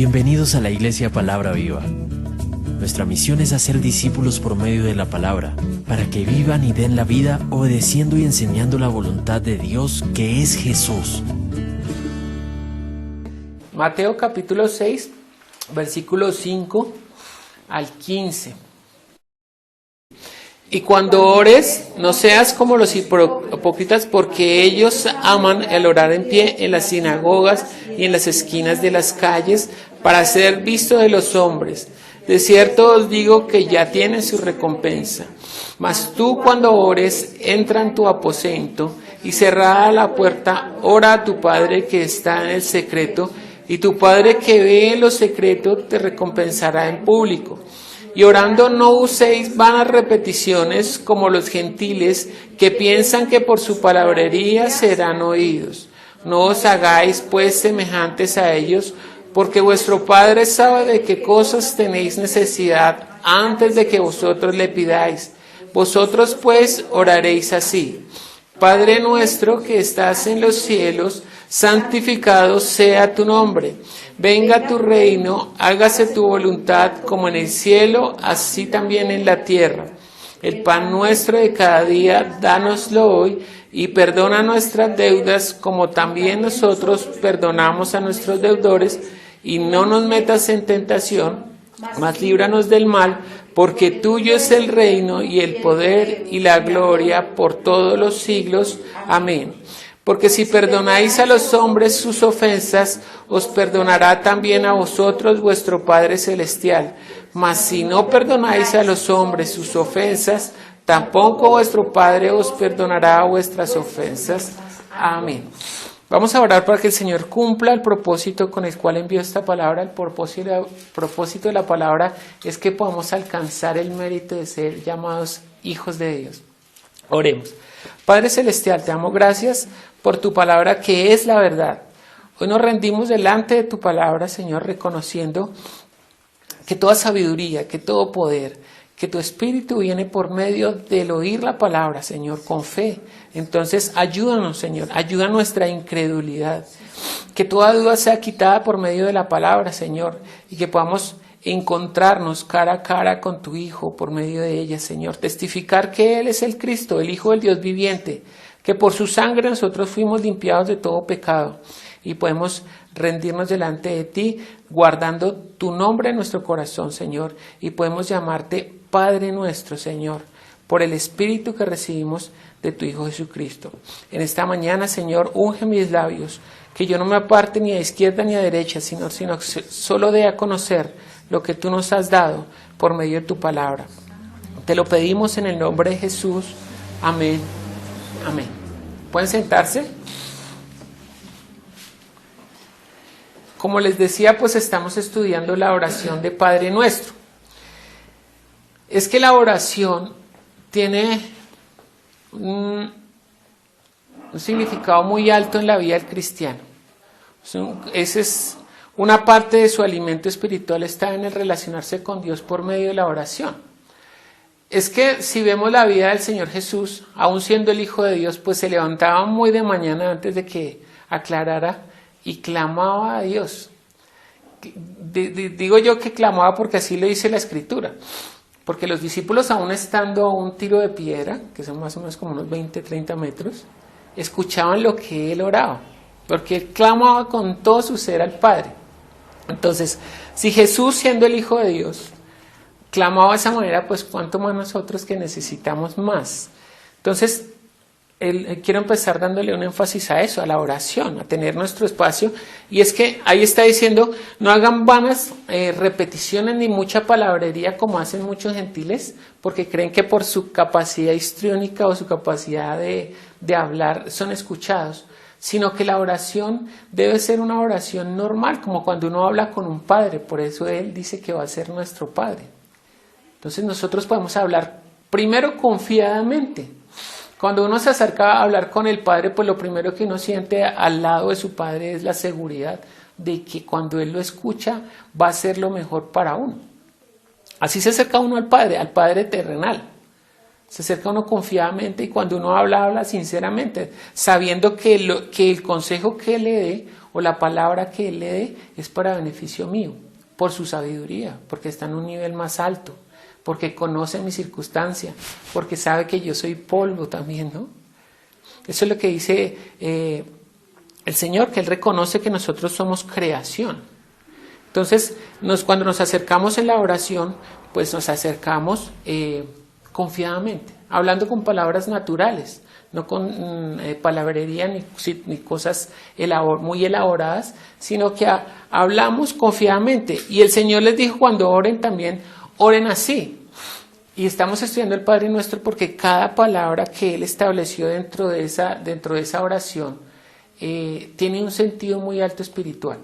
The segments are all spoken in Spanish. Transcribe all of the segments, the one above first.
Bienvenidos a la Iglesia Palabra Viva. Nuestra misión es hacer discípulos por medio de la palabra, para que vivan y den la vida obedeciendo y enseñando la voluntad de Dios, que es Jesús. Mateo capítulo 6, versículos 5 al 15. Y cuando ores, no seas como los hipócritas, porque ellos aman el orar en pie en las sinagogas y en las esquinas de las calles, para ser visto de los hombres. De cierto os digo que ya tienen su recompensa. Mas tú, cuando ores, entra en tu aposento, y cerrada la puerta, ora a tu Padre que está en el secreto, y tu Padre que ve en lo secreto te recompensará en público. Y orando no uséis vanas repeticiones como los gentiles, que piensan que por su palabrería serán oídos. No os hagáis pues semejantes a ellos, porque vuestro Padre sabe de qué cosas tenéis necesidad antes de que vosotros le pidáis. Vosotros pues oraréis así: Padre nuestro que estás en los cielos, santificado sea tu nombre. Venga tu reino, hágase tu voluntad como en el cielo, así también en la tierra. El pan nuestro de cada día, dánoslo hoy, y perdona nuestras deudas como también nosotros perdonamos a nuestros deudores, y no nos metas en tentación, mas líbranos del mal, porque tuyo es el reino y el poder y la gloria por todos los siglos. Amén. Porque si perdonáis a los hombres sus ofensas, os perdonará también a vosotros vuestro Padre Celestial. Mas si no perdonáis a los hombres sus ofensas, tampoco vuestro Padre os perdonará vuestras ofensas. Amén. Vamos a orar para que el Señor cumpla el propósito con el cual envió esta palabra. El propósito de la palabra es que podamos alcanzar el mérito de ser llamados hijos de Dios. Oremos. Padre Celestial, te damos gracias por tu palabra que es la verdad. Hoy nos rendimos delante de tu palabra, Señor, reconociendo que toda sabiduría, que todo poder, que tu Espíritu viene por medio del oír la palabra, Señor, con fe. Entonces, ayúdanos, Señor, ayuda nuestra incredulidad. Que toda duda sea quitada por medio de la palabra, Señor, y que podamos encontrarnos cara a cara con tu Hijo por medio de ella, Señor. Testificar que Él es el Cristo, el Hijo del Dios viviente, que por su sangre nosotros fuimos limpiados de todo pecado y podemos rendirnos delante de ti, guardando tu nombre en nuestro corazón, Señor, y podemos llamarte Padre nuestro, Señor, por el Espíritu que recibimos de tu Hijo Jesucristo. En esta mañana, Señor, unge mis labios, que yo no me aparte ni a izquierda ni a derecha, sino solo dé a conocer lo que tú nos has dado por medio de tu palabra. Te lo pedimos en el nombre de Jesús. Amén. Amén. ¿Pueden sentarse? Como les decía, pues estamos estudiando la oración de Padre Nuestro. Es que la oración tiene un significado muy alto en la vida del cristiano. Esa es una parte de su alimento espiritual, está en el relacionarse con Dios por medio de la oración. Es que si vemos la vida del Señor Jesús, aun siendo el Hijo de Dios, pues se levantaba muy de mañana antes de que aclarara y clamaba a Dios. Digo yo que clamaba porque así lo dice la Escritura. Porque los discípulos, aún estando a un tiro de piedra, que son más o menos como unos 20, 30 metros, escuchaban lo que él oraba. Porque él clamaba con todo su ser al Padre. Entonces, si Jesús, siendo el Hijo de Dios, clamaba de esa manera, pues cuánto más nosotros que necesitamos más. Entonces, quiero empezar dándole un énfasis a eso, a la oración, a tener nuestro espacio. Y es que ahí está diciendo, no hagan vanas repeticiones ni mucha palabrería como hacen muchos gentiles, porque creen que por su capacidad histriónica o su capacidad de hablar son escuchados, sino que la oración debe ser una oración normal, como cuando uno habla con un padre. Por eso Él dice que va a ser nuestro Padre. Entonces nosotros podemos hablar primero confiadamente. Cuando uno se acerca a hablar con el Padre, pues lo primero que uno siente al lado de su Padre es la seguridad de que cuando Él lo escucha va a ser lo mejor para uno. Así se acerca uno al Padre terrenal. Se acerca uno confiadamente y cuando uno habla sinceramente, sabiendo que el consejo que le dé o la palabra que él le dé es para beneficio mío, por su sabiduría, porque está en un nivel más alto, porque conoce mi circunstancia, porque sabe que yo soy polvo también, ¿no? Eso es lo que dice el Señor, que Él reconoce que nosotros somos creación. Entonces, cuando nos acercamos en la oración, pues nos acercamos confiadamente, hablando con palabras naturales, no con palabrería ni cosas muy elaboradas, sino que hablamos confiadamente. Y el Señor les dijo cuando oren también, oren así. Y estamos estudiando el Padre Nuestro porque cada palabra que Él estableció dentro de esa oración tiene un sentido muy alto espiritual.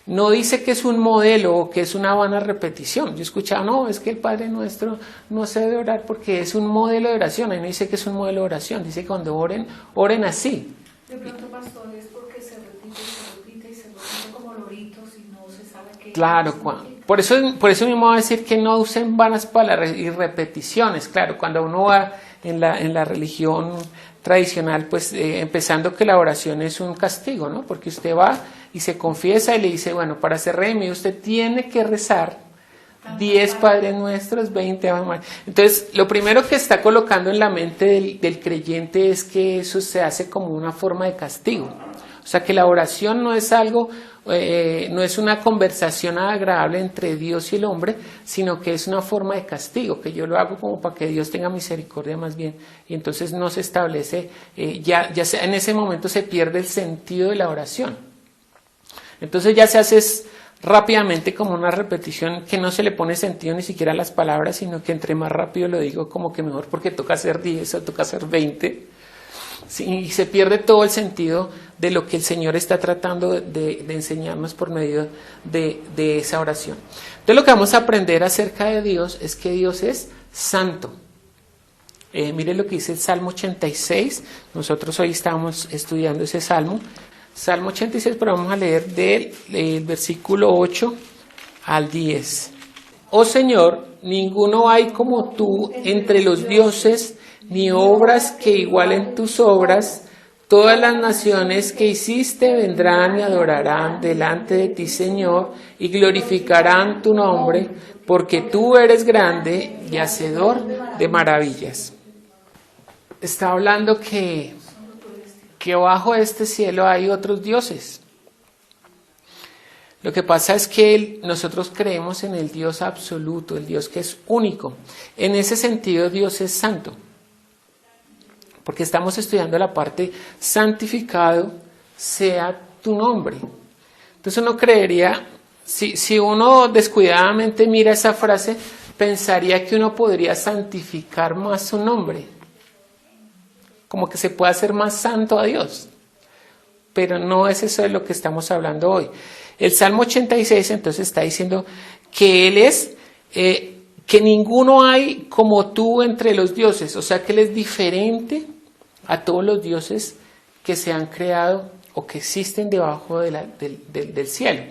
No dice que es un modelo o que es una vana repetición. Yo he escuchado, no, es que el Padre Nuestro no se debe orar porque es un modelo de oración. Ahí no dice que es un modelo de oración, dice que cuando oren así. De pronto, pastor, es porque se repite como loritos y no se sabe qué. Claro, por eso mismo va a decir que no usen vanas palabras y repeticiones. Claro, cuando uno va en la religión tradicional, pues empezando que la oración es un castigo, ¿no? Porque usted va y se confiesa y le dice, bueno, para ser redimido usted tiene que rezar 10 Padres Nuestros, 20 Ave María. Entonces, lo primero que está colocando en la mente del creyente es que eso se hace como una forma de castigo. O sea, que la oración no es algo, no es una conversación agradable entre Dios y el hombre, sino que es una forma de castigo, que yo lo hago como para que Dios tenga misericordia más bien. Y entonces no se establece, en ese momento se pierde el sentido de la oración. Entonces ya se hace rápidamente como una repetición que no se le pone sentido ni siquiera a las palabras, sino que entre más rápido lo digo como que mejor porque toca hacer 10 o toca hacer 20. Sí, y se pierde todo el sentido de lo que el Señor está tratando de enseñarnos por medio de esa oración. Entonces lo que vamos a aprender acerca de Dios es que Dios es santo. Mire lo que dice el Salmo 86. Nosotros hoy estamos estudiando ese Salmo. Salmo 86, pero vamos a leer del versículo 8 al 10. Oh Señor, ninguno hay como tú entre los dioses, ni obras que igualen tus obras. Todas las naciones que hiciste vendrán y adorarán delante de ti, Señor, y glorificarán tu nombre, porque tú eres grande y hacedor de maravillas. Está hablando que bajo este cielo hay otros dioses. Lo que pasa es que nosotros creemos en el Dios absoluto, el Dios que es único. En ese sentido, Dios es santo. Porque estamos estudiando la parte santificado sea tu nombre. Entonces uno creería, si uno descuidadamente mira esa frase, pensaría que uno podría santificar más su nombre. Como que se puede hacer más santo a Dios. Pero no es eso de lo que estamos hablando hoy. El Salmo 86 entonces está diciendo que Él es, que ninguno hay como tú entre los dioses. O sea que Él es diferente a todos los dioses que se han creado o que existen debajo del cielo.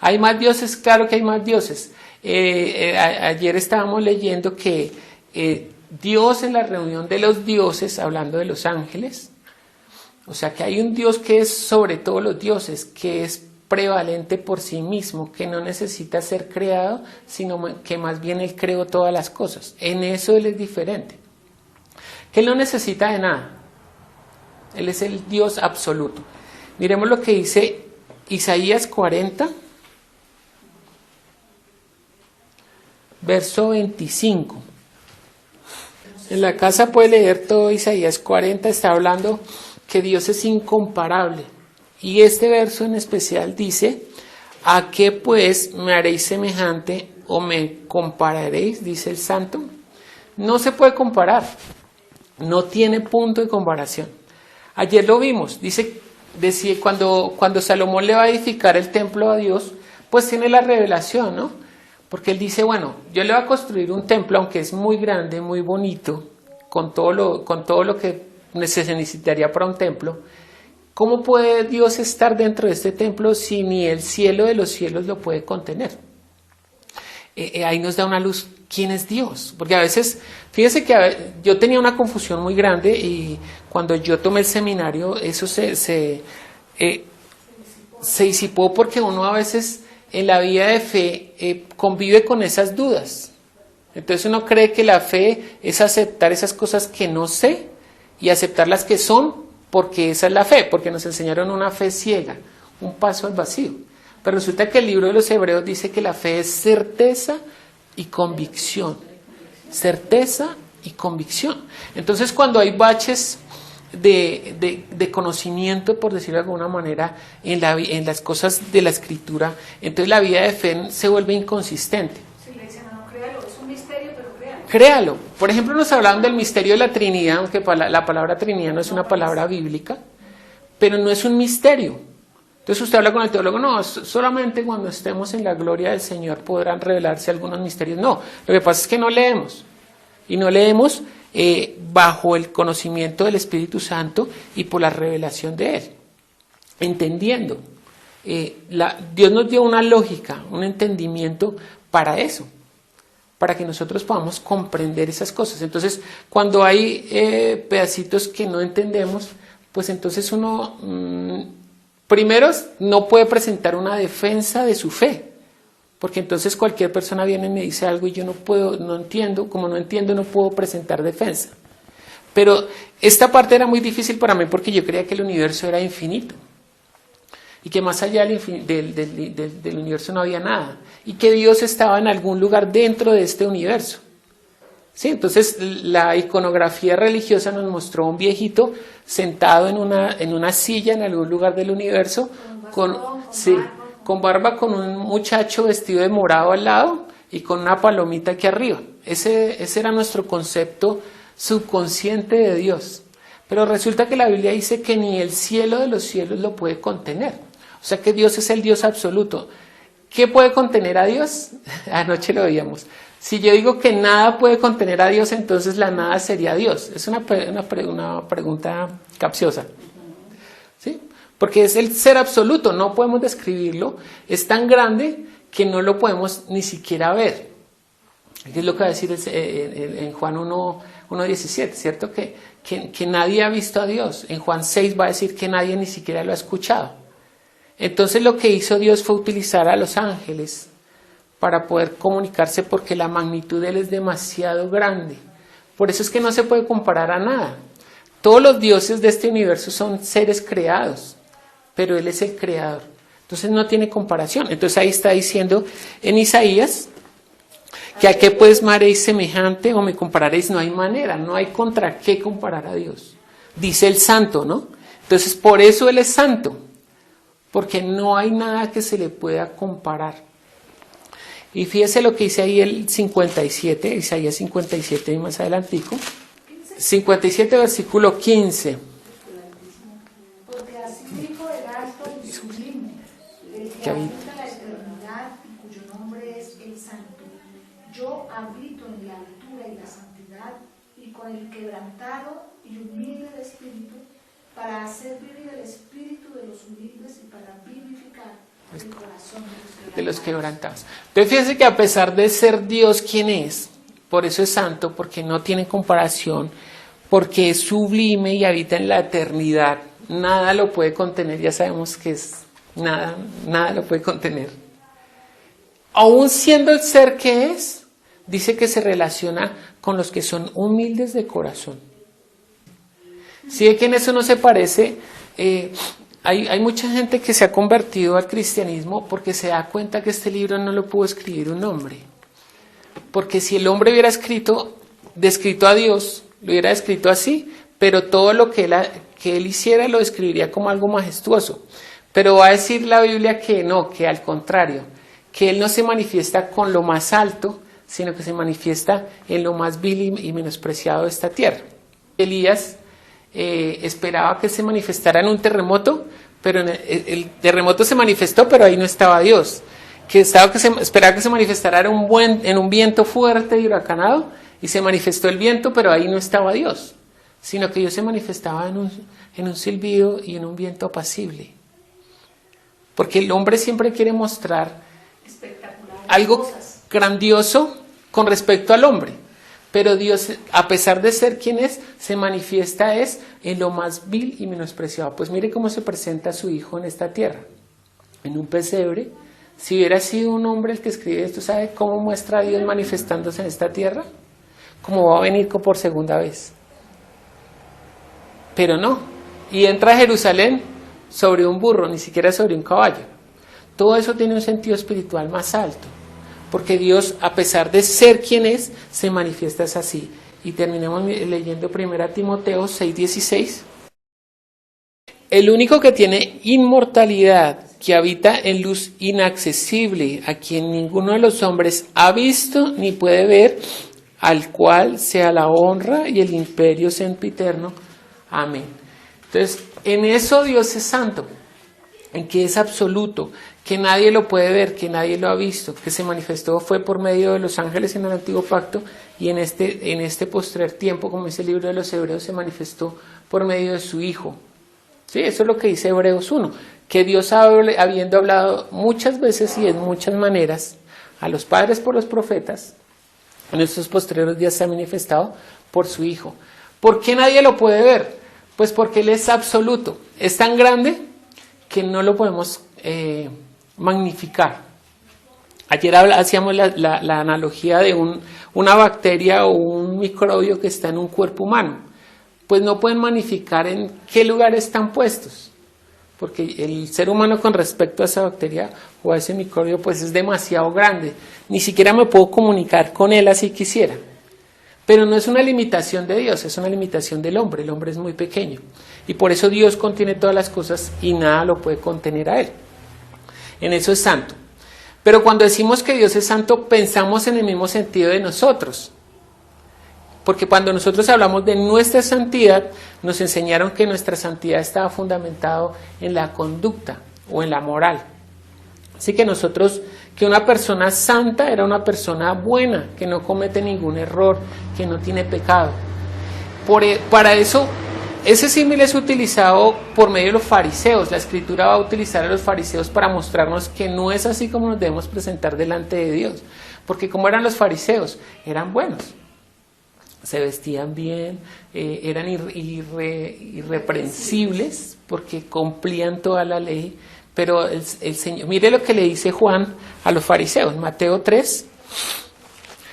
¿Hay más dioses? Claro que hay más dioses. Ayer estábamos leyendo que Dios en la reunión de los dioses, hablando de los ángeles, o sea que hay un Dios que es sobre todos los dioses, que es prevalente por sí mismo, que no necesita ser creado, sino que más bien Él creó todas las cosas. En eso Él es diferente. Que Él no necesita de nada. Él es el Dios absoluto. Miremos lo que dice Isaías 40, verso 25. En la casa puede leer todo Isaías 40, está hablando que Dios es incomparable. Y este verso en especial dice, ¿a qué pues me haréis semejante o me compararéis? Dice el santo. No se puede comparar, no tiene punto de comparación. Ayer lo vimos, decía cuando Salomón le va a edificar el templo a Dios, pues tiene la revelación, ¿no? Porque él dice, bueno, yo le voy a construir un templo, aunque es muy grande, muy bonito, con todo lo que se necesitaría para un templo. ¿Cómo puede Dios estar dentro de este templo si ni el cielo de los cielos lo puede contener? ahí nos da una luz quién es Dios. Porque a veces, fíjese que yo tenía una confusión muy grande y cuando yo tomé el seminario, eso se disipó porque uno a veces en la vida de fe convive con esas dudas. Entonces uno cree que la fe es aceptar esas cosas que no sé y aceptar las que son porque esa es la fe, porque nos enseñaron una fe ciega, un paso al vacío. Pero resulta que el libro de los Hebreos dice que la fe es certeza y convicción. Certeza y convicción. Entonces cuando hay baches de conocimiento, por decirlo de alguna manera, en las cosas de la Escritura, entonces la vida de fe se vuelve inconsistente. Si le dicen, no, créalo, es un misterio, pero créalo. Créalo. Por ejemplo, nos hablaban del misterio de la Trinidad, aunque la palabra Trinidad no es una palabra bíblica, pero no es un misterio. Entonces usted habla con el teólogo, no, solamente cuando estemos en la gloria del Señor podrán revelarse algunos misterios. No, lo que pasa es que no leemos. Y no leemos bajo el conocimiento del Espíritu Santo y por la revelación de Él. Entendiendo. Dios nos dio una lógica, un entendimiento para eso. Para que nosotros podamos comprender esas cosas. Entonces, cuando hay pedacitos que no entendemos, pues entonces uno... primero, no puede presentar una defensa de su fe, porque entonces cualquier persona viene y me dice algo y yo no entiendo, como no entiendo no puedo presentar defensa. Pero esta parte era muy difícil para mí porque yo creía que el universo era infinito y que más allá del universo no había nada y que Dios estaba en algún lugar dentro de este universo. Sí, entonces la iconografía religiosa nos mostró a un viejito sentado en una silla en algún lugar del universo con barba, con un muchacho vestido de morado al lado y con una palomita aquí arriba. Ese era nuestro concepto subconsciente de Dios. Pero resulta que la Biblia dice que ni el cielo de los cielos lo puede contener. O sea que Dios es el Dios absoluto. ¿Qué puede contener a Dios? Anoche lo veíamos. Si yo digo que nada puede contener a Dios, entonces la nada sería Dios. Es una pregunta capciosa. ¿Sí? Porque es el ser absoluto, no podemos describirlo. Es tan grande que no lo podemos ni siquiera ver. Es lo que va a decir en Juan 1:17, ¿cierto? Que nadie ha visto a Dios. En Juan 6 va a decir que nadie ni siquiera lo ha escuchado. Entonces lo que hizo Dios fue utilizar a los ángeles para poder comunicarse porque la magnitud de Él es demasiado grande. Por eso es que no se puede comparar a nada. Todos los dioses de este universo son seres creados, pero Él es el creador. Entonces no tiene comparación. Entonces ahí está diciendo en Isaías que a qué pues me haréis semejante o me compararéis. No hay manera, no hay contra qué comparar a Dios. Dice el santo, ¿no? Entonces por eso Él es santo, porque no hay nada que se le pueda comparar. Y fíjese lo que dice ahí el 57, Isaías 57 y más adelantico. 57 versículo 15. Porque así dijo el alto y sublime, el que habita la eternidad y cuyo nombre es el Santo. Yo habito en la altura y la santidad y con el quebrantado y humilde de espíritu, para hacer vivir el espíritu de los humildes y para vivificar el corazón de los quebrantados. Entonces fíjense que a pesar de ser Dios quien es, por eso es santo, porque no tiene comparación, porque es sublime y habita en la eternidad, nada lo puede contener, ya sabemos que es nada lo puede contener. Aún siendo el ser que es, dice que se relaciona con los que son humildes de corazón. Si ve que en eso no se parece, hay mucha gente que se ha convertido al cristianismo porque se da cuenta que este libro no lo pudo escribir un hombre. Porque si el hombre hubiera descrito a Dios, lo hubiera escrito así, pero todo lo que él hiciera lo describiría como algo majestuoso. Pero va a decir la Biblia que no, que al contrario, que Él no se manifiesta con lo más alto, sino que se manifiesta en lo más vil y menospreciado de esta tierra. Elías esperaba que se manifestara en un terremoto, pero el terremoto se manifestó, pero ahí no estaba Dios. Esperaba que se manifestara en un viento fuerte y huracanado, y se manifestó el viento, pero ahí no estaba Dios, sino que Dios se manifestaba en un silbido y en un viento apacible. Porque el hombre siempre quiere mostrar algo, grandioso con respecto al hombre. Pero Dios, a pesar de ser quien es, se manifiesta en lo más vil y menospreciado. Pues mire cómo se presenta a su hijo en esta tierra. En un pesebre. Si hubiera sido un hombre el que escribe esto, ¿sabe cómo muestra a Dios manifestándose en esta tierra? Como va a venir por segunda vez. Pero no. Y entra a Jerusalén sobre un burro, ni siquiera sobre un caballo. Todo eso tiene un sentido espiritual más alto. Porque Dios, a pesar de ser quien es, se manifiesta así. Y terminamos leyendo 1 Timoteo 6:16. El único que tiene inmortalidad, que habita en luz inaccesible, a quien ninguno de los hombres ha visto ni puede ver, al cual sea la honra y el imperio sempiterno. Amén. Entonces, en eso Dios es santo, en que es absoluto, que nadie lo puede ver, que nadie lo ha visto, que se manifestó fue por medio de los ángeles en el antiguo pacto y en este postrer tiempo, como dice el libro de los Hebreos, se manifestó por medio de su Hijo. Sí, eso es lo que dice Hebreos 1, que Dios, habiendo hablado muchas veces y en muchas maneras a los padres por los profetas, en estos postreros días se ha manifestado por su Hijo. ¿Por qué nadie lo puede ver? Pues porque Él es absoluto, es tan grande que no lo podemos magnificar. Ayer hacíamos la analogía de una bacteria o un microbio que está en un cuerpo humano. Pues no pueden magnificar en qué lugar están puestos, porque el ser humano con respecto a esa bacteria o a ese microbio pues es demasiado grande, ni siquiera me puedo comunicar con él así quisiera. Pero no es una limitación de Dios, es una limitación del hombre. El hombre es muy pequeño y por eso Dios contiene todas las cosas y nada lo puede contener a Él. En eso es santo. Pero cuando decimos que Dios es santo, pensamos en el mismo sentido de nosotros. Porque cuando nosotros hablamos de nuestra santidad, nos enseñaron que nuestra santidad estaba fundamentado en la conducta o en la moral. Así que que una persona santa era una persona buena, que no comete ningún error, que no tiene pecado. Para eso, ese símil es utilizado por medio de los fariseos. La Escritura va a utilizar a los fariseos para mostrarnos que no es así como nos debemos presentar delante de Dios. Porque como eran los fariseos, eran buenos. Se vestían bien, eran irreprensibles porque cumplían toda la ley, pero el Señor, mire lo que le dice Juan a los fariseos, Mateo 3,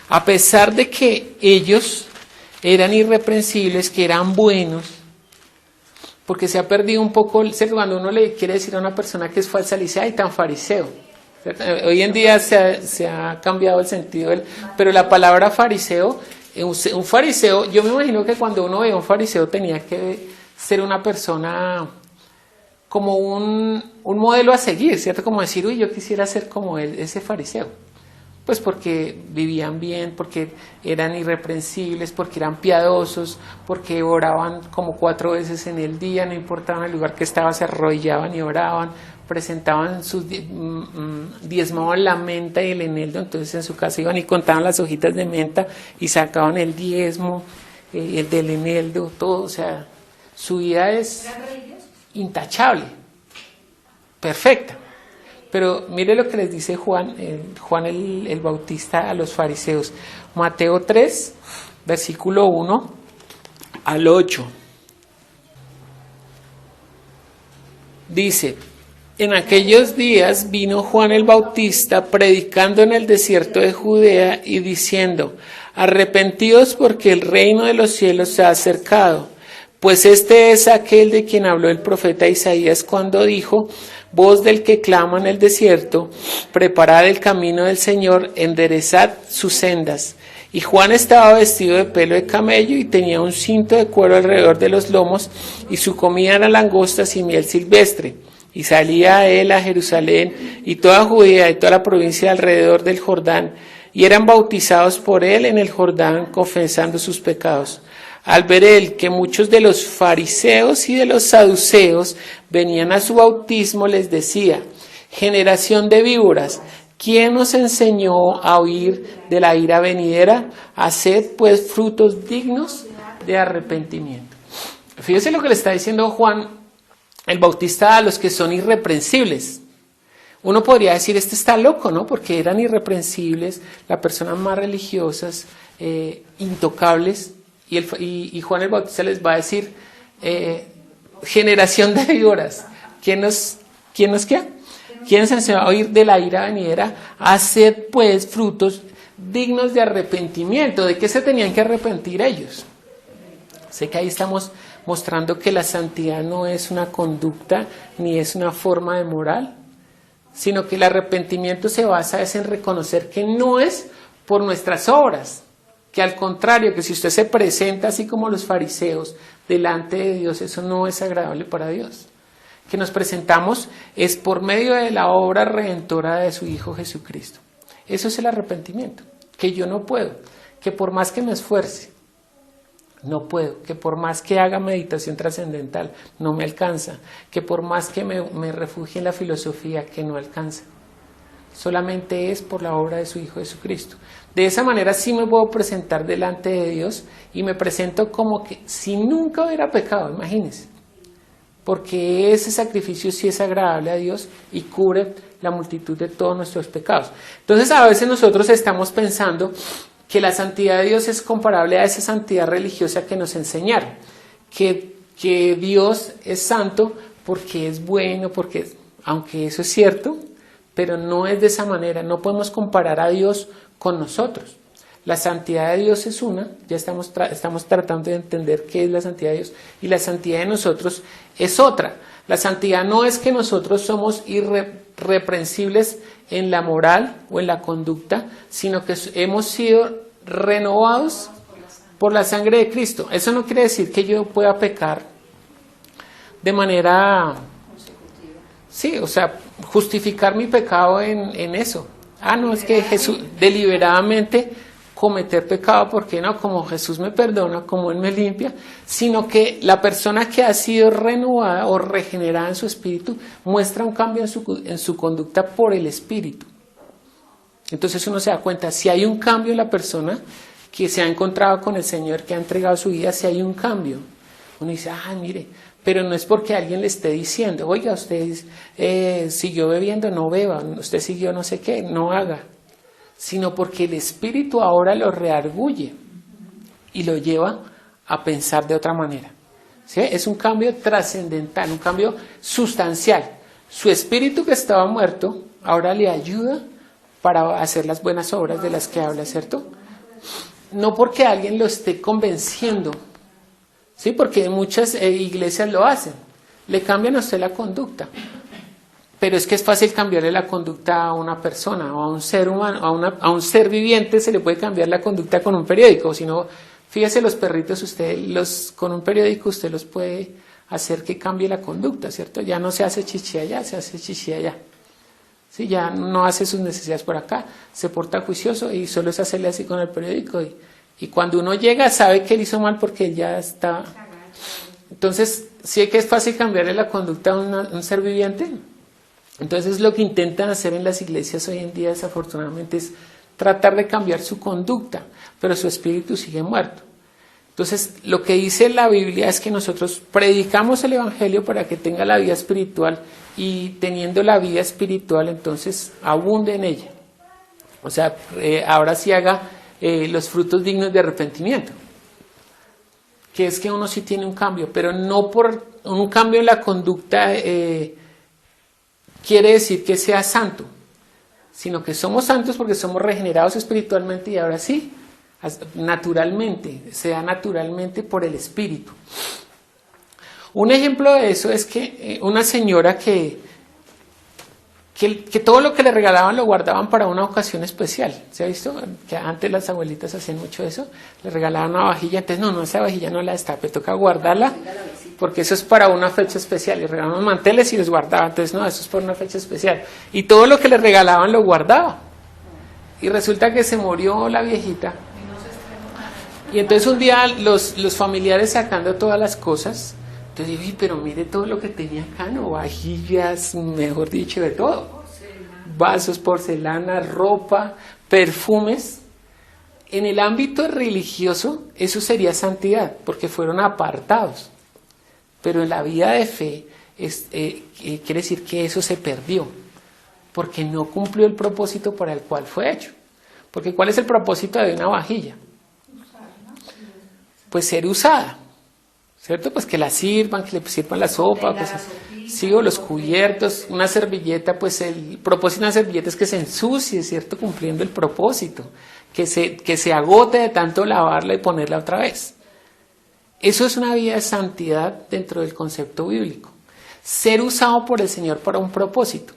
a pesar de que ellos eran irreprensibles, que eran buenos, porque se ha perdido un poco, cuando uno le quiere decir a una persona que es falsa, le dice, ay, tan fariseo. Hoy en día se ha cambiado el sentido, pero la palabra fariseo, un fariseo, yo me imagino que cuando uno ve a un fariseo tenía que ser una persona como un modelo a seguir, ¿cierto? Como decir, uy, yo quisiera ser como él, ese fariseo. Pues porque vivían bien, porque eran irreprensibles, porque eran piadosos, porque oraban como 4 veces en el día, no importaba el lugar que estaba, se arrodillaban y oraban, presentaban diezmaban la menta y el eneldo, entonces en su casa iban y contaban las hojitas de menta y sacaban el diezmo, el del eneldo, todo, o sea, su vida es intachable, perfecta. Pero mire lo que les dice Juan el Bautista a los fariseos. Mateo 3, versículo 1 al 8. Dice, en aquellos días vino Juan el Bautista predicando en el desierto de Judea y diciendo, arrepentidos porque el reino de los cielos se ha acercado. Pues este es aquel de quien habló el profeta Isaías cuando dijo, voz del que clama en el desierto, preparad el camino del Señor, enderezad sus sendas. Y Juan estaba vestido de pelo de camello y tenía un cinto de cuero alrededor de los lomos, y su comida era langostas y miel silvestre. Y salía él a Jerusalén y toda Judea y toda la provincia alrededor del Jordán, y eran bautizados por él en el Jordán, confesando sus pecados. Al ver él que muchos de los fariseos y de los saduceos venían a su bautismo, les decía, generación de víboras, ¿quién os enseñó a huir de la ira venidera? Haced pues frutos dignos de arrepentimiento. Fíjese lo que le está diciendo Juan el Bautista a los que son irreprensibles. uno podría decir, este está loco, ¿no? Porque eran irreprensibles, las personas más religiosas, intocables, y Juan el Bautista les va a decir, generación de víboras, ¿quién nos queda? ¿Quién se va a oír de la ira venidera? Haced pues frutos dignos de arrepentimiento. ¿De qué se tenían que arrepentir ellos? Sé que ahí estamos mostrando que la santidad no es una conducta ni es una forma de moral, sino que el arrepentimiento se basa en reconocer que no es por nuestras obras, que al contrario, que si usted se presenta así como los fariseos delante de Dios, eso no es agradable para Dios. Que nos presentamos es por medio de la obra redentora de su Hijo Jesucristo. Eso es el arrepentimiento, que yo no puedo, que por más que me esfuerce, no puedo, que por más que haga meditación trascendental, no me alcanza, que por más que me refugie en la filosofía, que no alcanza. Solamente es por la obra de su Hijo Jesucristo. De esa manera sí me puedo presentar delante de Dios y me presento como que si nunca hubiera pecado, imagínense. Porque ese sacrificio sí es agradable a Dios y cubre la multitud de todos nuestros pecados. Entonces a veces nosotros estamos pensando que la santidad de Dios es comparable a esa santidad religiosa que nos enseñaron, que Dios es santo porque es bueno, aunque eso es cierto, pero no es de esa manera, no podemos comparar a Dios con nosotros. La santidad de Dios es una, ya estamos tratando de entender qué es la santidad de Dios, y la santidad de nosotros es otra. La santidad no es que nosotros somos irreprensibles en la moral o en la conducta, sino que hemos sido renovados por la sangre de Cristo. Eso no quiere decir que yo pueda pecar de manera, sí, o sea, justificar mi pecado en eso. No, es que Jesús deliberadamente cometer pecado, porque no, como Jesús me perdona, como Él me limpia, sino que la persona que ha sido renovada o regenerada en su espíritu muestra un cambio en su conducta por el espíritu. Entonces uno se da cuenta, si hay un cambio en la persona que se ha encontrado con el Señor, que ha entregado su vida, si hay un cambio, uno dice, mire, pero no es porque alguien le esté diciendo, oiga, usted siguió bebiendo, no beba, usted siguió no sé qué, no haga, sino porque el Espíritu ahora lo reargulle y lo lleva a pensar de otra manera. ¿Sí? Es un cambio trascendental, un cambio sustancial. Su espíritu que estaba muerto ahora le ayuda para hacer las buenas obras de las que habla, ¿cierto? No porque alguien lo esté convenciendo, ¿sí? Porque muchas iglesias lo hacen, le cambian a usted la conducta. Pero es que es fácil cambiarle la conducta a una persona o a un ser humano, a un ser viviente se le puede cambiar la conducta con un periódico. Si no, fíjese, los perritos, con un periódico usted los puede hacer que cambie la conducta, ¿cierto? Ya no se hace chichi allá, se hace chichi allá. ¿Sí? Ya no hace sus necesidades por acá, se porta juicioso y solo es hacerle así con el periódico. Y cuando uno llega sabe que él hizo mal porque él ya está. Entonces, ¿sí que es fácil cambiarle la conducta a un ser viviente? Entonces lo que intentan hacer en las iglesias hoy en día desafortunadamente es tratar de cambiar su conducta, pero su espíritu sigue muerto. Entonces lo que dice la Biblia es que nosotros predicamos el Evangelio para que tenga la vida espiritual y teniendo la vida espiritual entonces abunde en ella. O sea, ahora sí haga los frutos dignos de arrepentimiento. Que es que uno sí tiene un cambio, pero no por un cambio en la conducta quiere decir que sea santo, sino que somos santos porque somos regenerados espiritualmente y ahora sí, naturalmente, sea naturalmente por el Espíritu. Un ejemplo de eso es que una señora que todo lo que le regalaban lo guardaban para una ocasión especial. ¿Se ha visto? Que antes las abuelitas hacían mucho eso, le regalaban una vajilla, entonces no, esa vajilla no la destape, toca guardarla, porque eso es para una fecha especial, y regalaban manteles y los guardaba, entonces no, eso es por una fecha especial, y todo lo que le regalaban lo guardaba, y resulta que se murió la viejita, y entonces un día los familiares sacando todas las cosas, entonces dije, pero mire todo lo que tenía acá, ¿no? Vajillas, mejor dicho, de todo, vasos, porcelana, ropa, perfumes. En el ámbito religioso eso sería santidad, porque fueron apartados. Pero en la vida de fe quiere decir que eso se perdió. porque no cumplió el propósito para el cual fue hecho. Porque ¿cuál es el propósito de una vajilla? Pues ser usada, ¿cierto? Pues que la sirvan, que le sirvan la sopa, pues, sí, o los cubiertos, una servilleta, pues el propósito de una servilleta es que se ensucie, ¿cierto? Cumpliendo el propósito, que se agote de tanto lavarla y ponerla otra vez. Eso es una vida de santidad dentro del concepto bíblico. Ser usado por el Señor para un propósito.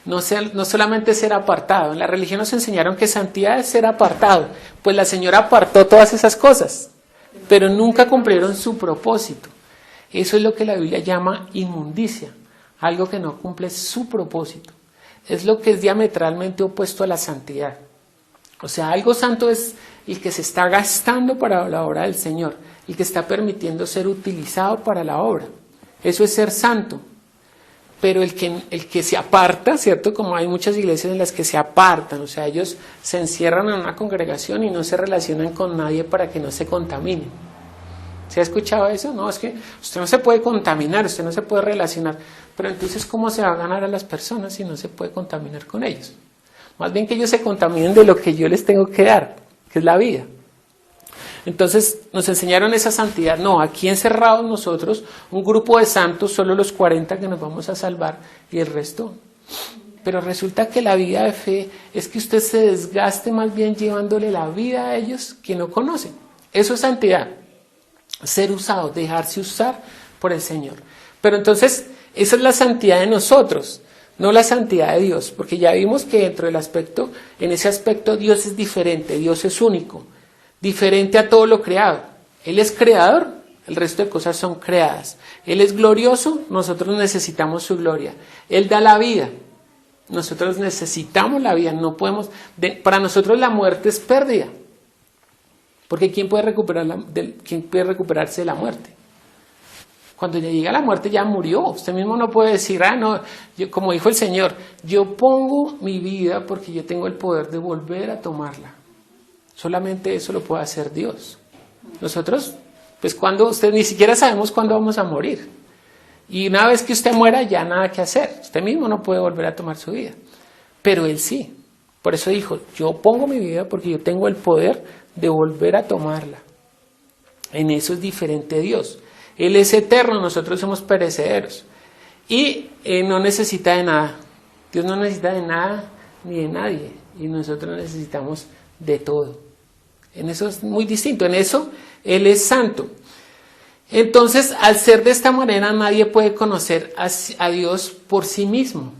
No solamente ser apartado. En la religión nos enseñaron que santidad es ser apartado. Pues la Señora apartó todas esas cosas, pero nunca cumplieron su propósito. Eso es lo que la Biblia llama inmundicia, algo que no cumple su propósito. Es lo que es diametralmente opuesto a la santidad. O sea, algo santo es el que se está gastando para la obra del Señor, el que está permitiendo ser utilizado para la obra. Eso es ser santo. Pero el que se aparta, ¿cierto? Como hay muchas iglesias en las que se apartan, o sea, ellos se encierran en una congregación y no se relacionan con nadie para que no se contaminen. ¿Se ha escuchado eso? No, es que usted no se puede contaminar, usted no se puede relacionar. Pero entonces, ¿cómo se va a ganar a las personas si no se puede contaminar con ellos? Más bien que ellos se contaminen de lo que yo les tengo que dar, que es la vida. Entonces nos enseñaron esa santidad. No, aquí encerrados nosotros, un grupo de santos, solo los 40 que nos vamos a salvar y el resto. Pero resulta que la vida de fe es que usted se desgaste más bien llevándole la vida a ellos que no conocen. Eso es santidad. Ser usado, dejarse usar por el Señor. Pero entonces, esa es la santidad de nosotros, no la santidad de Dios, porque ya vimos que dentro del aspecto, en ese aspecto Dios es diferente, Dios es único, diferente a todo lo creado. Él es creador, el resto de cosas son creadas. Él es glorioso, nosotros necesitamos su gloria. Él da la vida, nosotros necesitamos la vida, no podemos, para nosotros la muerte es pérdida. Porque ¿quién puede recuperarse de la muerte? Cuando ya llega la muerte ya murió. Usted mismo no puede decir, no, como dijo el Señor, yo pongo mi vida porque yo tengo el poder de volver a tomarla. Solamente eso lo puede hacer Dios. Nosotros, pues ni siquiera sabemos cuándo vamos a morir. Y una vez que usted muera ya nada que hacer. Usted mismo no puede volver a tomar su vida. Pero Él sí. Por eso dijo, yo pongo mi vida porque yo tengo el poder de volver a tomarla. En eso es diferente Dios. Él es eterno, nosotros somos perecederos. Y no necesita de nada. Dios no necesita de nada ni de nadie. Y nosotros necesitamos de todo. En eso es muy distinto. En eso Él es santo. Entonces, al ser de esta manera, nadie puede conocer a Dios por sí mismo.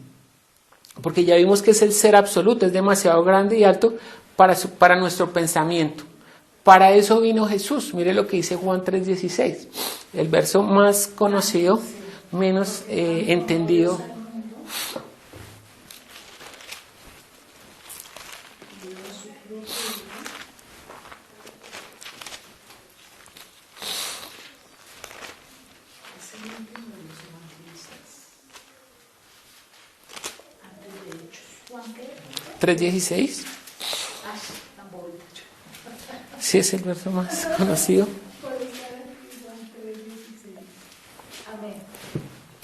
Porque ya vimos que es el ser absoluto, es demasiado grande y alto para nuestro pensamiento. Para eso vino Jesús. Mire lo que dice Juan 3:16, el verso más conocido, menos entendido. ¿3:16? Sí, es el verso más conocido.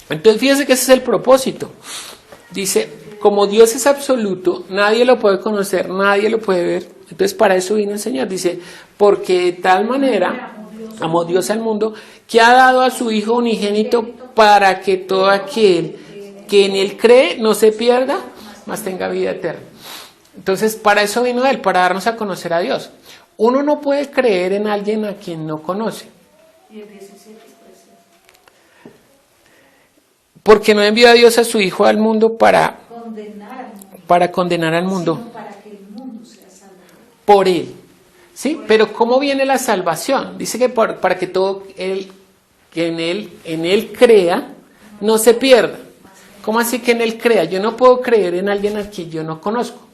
Entonces fíjese que ese es el propósito. Dice, como Dios es absoluto, nadie lo puede conocer, nadie lo puede ver. Entonces para eso vino el Señor. Dice, porque de tal manera amó Dios al mundo, que ha dado a su Hijo unigénito para que todo aquel que en Él cree no se pierda, mas tenga vida eterna. Entonces para eso vino Él, para darnos a conocer a Dios. Uno no puede creer en alguien a quien no conoce. Porque no envió a Dios a su Hijo al mundo para condenar al mundo. Sino para que el mundo sea salvo por Él. ¿Sí? Pero ¿cómo viene la salvación? Dice que para que todo el que en él crea no se pierda. ¿Cómo así que en Él crea? Yo no puedo creer en alguien a quien yo no conozco.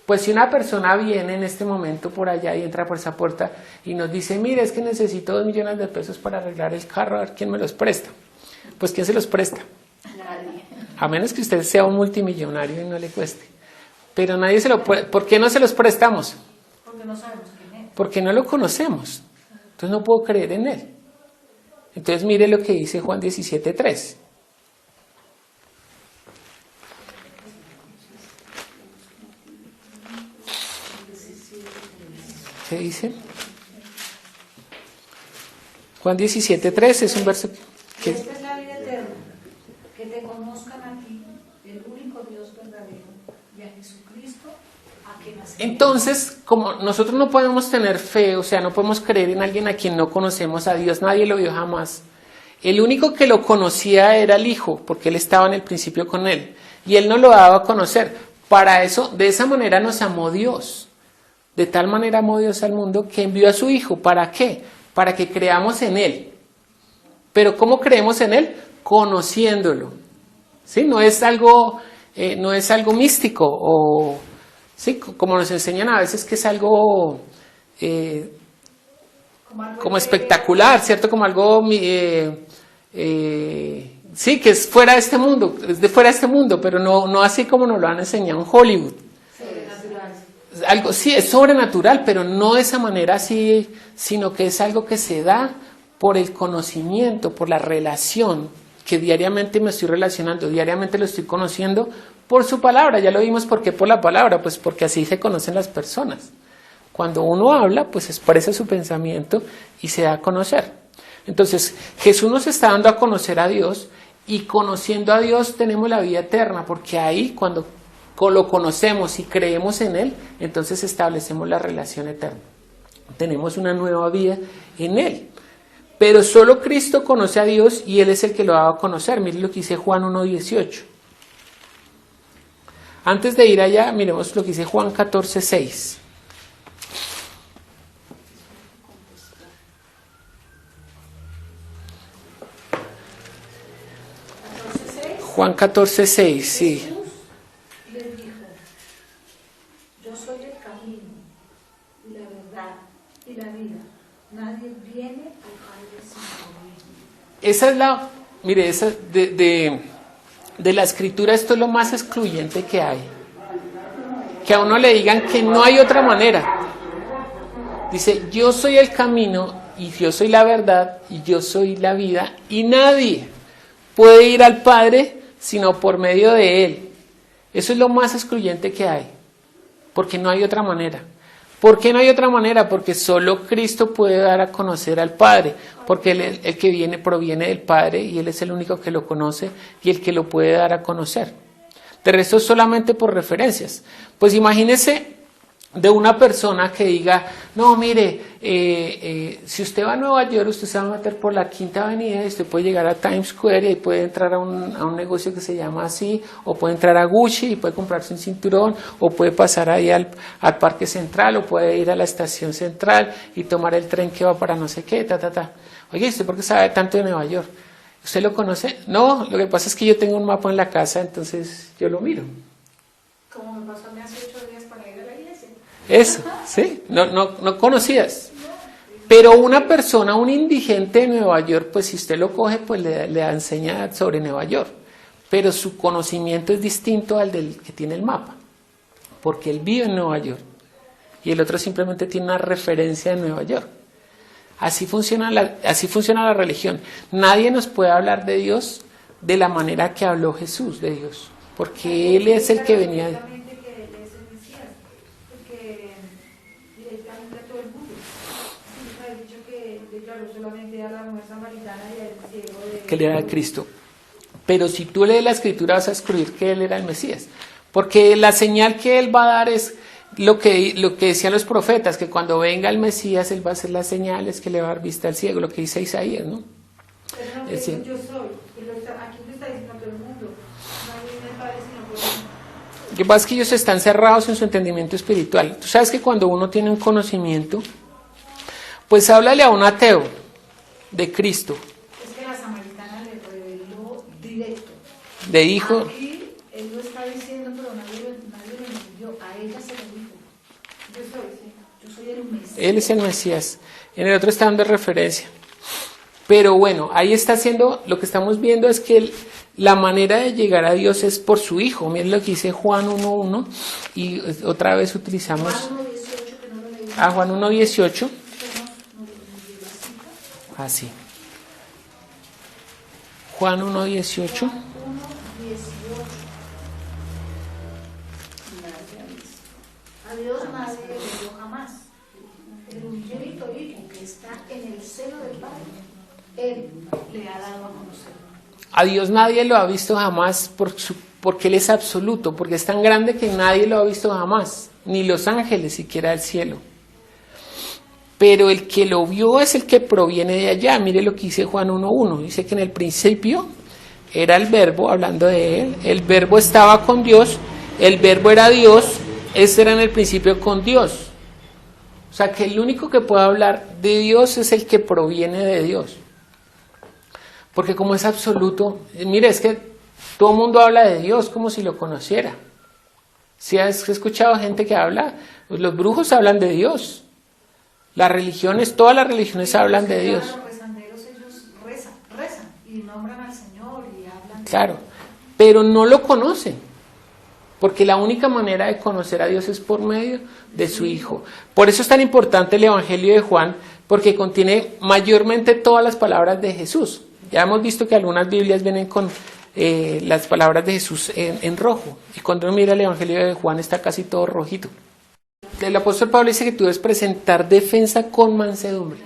Pues si una persona viene en este momento por allá y entra por esa puerta y nos dice, mire, es que necesito 2 millones de pesos para arreglar el carro, a ver quién me los presta. Pues ¿quién se los presta? Nadie. A menos que usted sea un multimillonario y no le cueste. Pero nadie se lo puede. ¿Por qué no se los prestamos? Porque no sabemos quién es. Porque no lo conocemos. Entonces no puedo creer en Él. Entonces mire lo que dice Juan 17:3. ¿Qué dice? Juan 17:3 es un verso que... Esta es la vida eterna, que te conozcan a ti, el único Dios verdadero, y a Jesucristo, a quien has enviado. Entonces, como nosotros no podemos tener fe, o sea, no podemos creer en alguien a quien no conocemos a Dios, nadie lo vio jamás. El único que lo conocía era el Hijo, porque Él estaba en el principio con Él, y Él no lo daba a conocer. Para eso, de esa manera nos amó Dios. De tal manera amó Dios al mundo que envió a su Hijo. ¿Para qué? Para que creamos en Él. Pero ¿cómo creemos en Él? Conociéndolo. ¿Sí? No es algo místico, o ¿sí? Como nos enseñan a veces que es algo como espectacular, ¿cierto? Como algo sí, que es fuera de este mundo, es de fuera de este mundo, pero no así como nos lo han enseñado en Hollywood. Algo, sí, es sobrenatural, pero no de esa manera así, sino que es algo que se da por el conocimiento, por la relación, que diariamente me estoy relacionando, diariamente lo estoy conociendo por su palabra. Ya lo vimos. ¿Por qué por la palabra? Pues porque así se conocen las personas. Cuando uno habla, pues expresa su pensamiento y se da a conocer. Entonces, Jesús nos está dando a conocer a Dios, y conociendo a Dios tenemos la vida eterna, porque ahí cuando lo conocemos y creemos en Él, entonces establecemos la relación eterna. Tenemos una nueva vida en Él. Pero solo Cristo conoce a Dios y Él es el que lo va a conocer. Miren lo que dice Juan 1:18. Antes de ir allá, miremos lo que dice Juan 14:6. Juan 14:6, sí. Jesús les dijo: yo soy el camino, y la verdad, y la vida. Nadie viene al Padre sino por mí. Esa es la, mire, esa de la escritura, esto es lo más excluyente que hay. Que a uno le digan que no hay otra manera. Dice, yo soy el camino, y yo soy la verdad, y yo soy la vida, y nadie puede ir al Padre sino por medio de Él. Eso es lo más excluyente que hay, porque no hay otra manera. ¿Por qué no hay otra manera? Porque solo Cristo puede dar a conocer al Padre, porque Él, el que proviene del Padre, y Él es el único que lo conoce y el que lo puede dar a conocer. De resto, solamente por referencias. Pues imagínese de una persona que diga, no, mire, si usted va a Nueva York, usted se va a meter por la Quinta Avenida y usted puede llegar a Times Square y ahí puede entrar a un negocio que se llama así, o puede entrar a Gucci y puede comprarse un cinturón, o puede pasar ahí al Parque Central, o puede ir a la Estación Central y tomar el tren que va para no sé qué, Oye, ¿usted por qué sabe tanto de Nueva York? ¿Usted lo conoce? No, lo que pasa es que yo tengo un mapa en la casa, entonces yo lo miro. Como me pasó a mí hace 8 días para ir a la iglesia. Eso, ¿sí? No conocías. Pero una persona, un indigente de Nueva York, pues si usted lo coge, pues le enseña sobre Nueva York. Pero su conocimiento es distinto al del que tiene el mapa, porque él vive en Nueva York y el otro simplemente tiene una referencia de Nueva York. Así funciona la religión. Nadie nos puede hablar de Dios de la manera que habló Jesús de Dios, porque Él es el que venía de... Que él era el Cristo. Pero si tú lees la escritura vas a excluir que él era el Mesías, porque la señal que él va a dar es lo que decían los profetas, que cuando venga el Mesías él va a hacer las señales, que le va a dar vista al ciego, lo que dice Isaías, ¿no? Pero no, Sí. yo soy, aquí lo está diciendo todo el mundo, nadie viene al Padre sino por mí. Lo que pasa es que ellos están cerrados en su entendimiento espiritual. Tú sabes que cuando uno tiene un conocimiento, pues háblale a un ateo de Cristo, Es que la samaritana le reveló directo. de hijo. Aquí él lo está diciendo, pero nadie lo entendió. A ella se lo dijo. Yo soy el Mesías. Él es el Mesías. En el otro está dando referencia. Pero bueno, ahí está haciendo, lo que estamos viendo es que la manera de llegar a Dios es por su Hijo. Miren lo que dice Juan 1:1 y otra vez utilizamos a Juan 1:18. Así. Juan 1:18. A Dios nadie le vio jamás. El unigénito Hijo que está en el seno del Padre, Él le ha dado a conocer. A Dios nadie lo ha visto jamás porque Él es absoluto, porque es tan grande que nadie lo ha visto jamás, ni los ángeles siquiera del cielo. Pero el que lo vio es el que proviene de allá. Mire lo que dice Juan 1:1. Dice que en el principio era el verbo, hablando de Él. El verbo estaba con Dios, el verbo era Dios, ese era en el principio con Dios. O sea que el único que puede hablar de Dios es el que proviene de Dios. Porque como es absoluto, mire, es que todo el mundo habla de Dios como si lo conociera. Si has escuchado gente que habla, pues los brujos hablan de Dios. Las religiones, todas las religiones hablan de Dios. Los rezanderos, ellos rezan y nombran al Señor y hablan. Claro, pero no lo conocen. Porque la única manera de conocer a Dios es por medio de su Hijo. Por eso es tan importante el Evangelio de Juan, porque contiene mayormente todas las palabras de Jesús. Ya hemos visto que algunas Biblias vienen con las palabras de Jesús en rojo. Y cuando uno mira el Evangelio de Juan está casi todo rojito. El apóstol Pablo dice que tú debes presentar defensa con mansedumbre.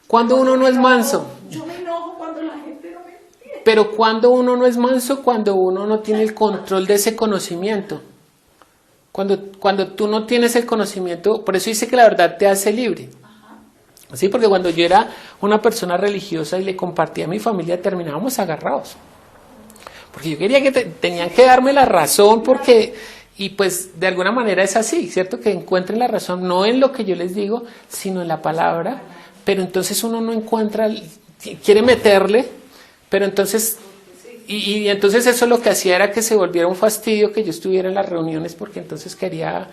Cuando uno no es manso. Yo me enojo cuando la gente no me entiende. Pero cuando uno no es manso, cuando uno no tiene el control de ese conocimiento. Cuando tú no tienes el conocimiento, por eso dice que la verdad te hace libre. Sí, porque cuando yo era una persona religiosa y le compartía a mi familia, terminábamos agarrados. Porque yo quería que tenían que darme la razón, y pues de alguna manera es así, ¿cierto? Que encuentren la razón, no en lo que yo les digo, sino en la palabra. Pero entonces uno no encuentra, quiere meterle, pero entonces, y entonces eso lo que hacía era que se volviera un fastidio que yo estuviera en las reuniones, porque entonces quería